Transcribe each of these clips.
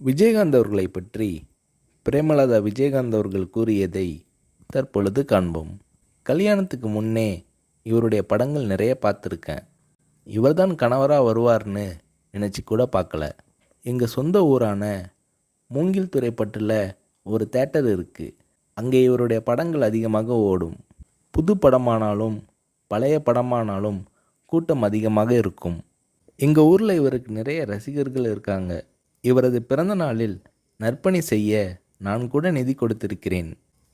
விஜயகாந்த் அவர்களை பற்றி பிரேமலதா விஜயகாந்த் அவர்கள் கூறியதை தற்பொழுது காண்போம். கல்யாணத்துக்கு முன்னே இவருடைய படங்கள் நிறைய பார்த்துருக்கேன். இவர்தான் கணவராக வருவார்னு நினச்சி கூட பார்க்கல. எங்கள் சொந்த ஊரான மூங்கில் துறைப்பட்டில் ஒரு தேட்டர் இருக்குது. அங்கே இவருடைய படங்கள் அதிகமாக ஓடும். புது படமானாலும் பழைய படமானாலும் கூட்டம் அதிகமாக இருக்கும். எங்கள் ஊரில் இவருக்கு நிறைய ரசிகர்கள் இருக்காங்க. இவரது பிறந்த நாளில் நற்பணி செய்ய நான் கூட நிதி கொடுத்திருக்கிறேன்.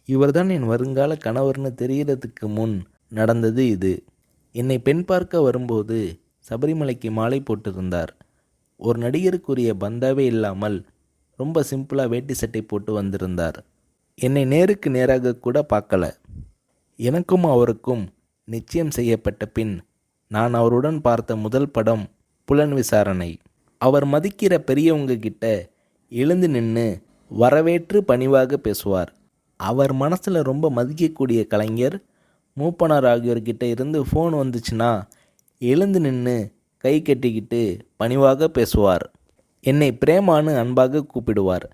இவர்தான் என் வருங்கால கணவர்னு தெரிகிறதுக்கு முன் நடந்தது இது. என்னை பெண் பார்க்க வரும்போது சபரிமலைக்கு மாலை போட்டிருந்தார். ஒரு நடிகருக்குரிய பந்தாவே இல்லாமல் ரொம்ப சிம்பிளாக வேட்டி சட்டை போட்டு வந்திருந்தார். என்னை நேருக்கு நேராக கூட பார்க்கல. எனக்கும் அவருக்கும் நிச்சயம் செய்யப்பட்ட பின் நான் அவருடன் பார்த்த முதல் படம் புலன் விசாரணை. அவர் மதிக்கிற பெரியவங்க கிட்ட எழுந்து நின்று வரவேற்று பணிவாக பேசுவார். அவர் மனசில் ரொம்ப மதிக்கக்கூடிய கலைஞர் மூப்பனார் ஆகியோர்கிட்ட இருந்து ஃபோன் வந்துச்சுன்னா எழுந்து நின்று கை கட்டிக்கிட்டு பணிவாக பேசுவார். என்னை பிரேமான்னு அன்பாக கூப்பிடுவார்.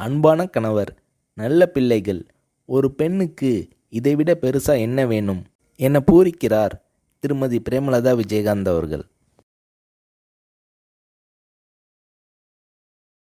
அன்பான கணவர், நல்ல பிள்ளைகள், ஒரு பெண்ணுக்கு இதைவிட பெருசாக என்ன வேணும் என பூரிக்கிறார் திருமதி பிரேமலதா விஜயகாந்த் அவர்கள்.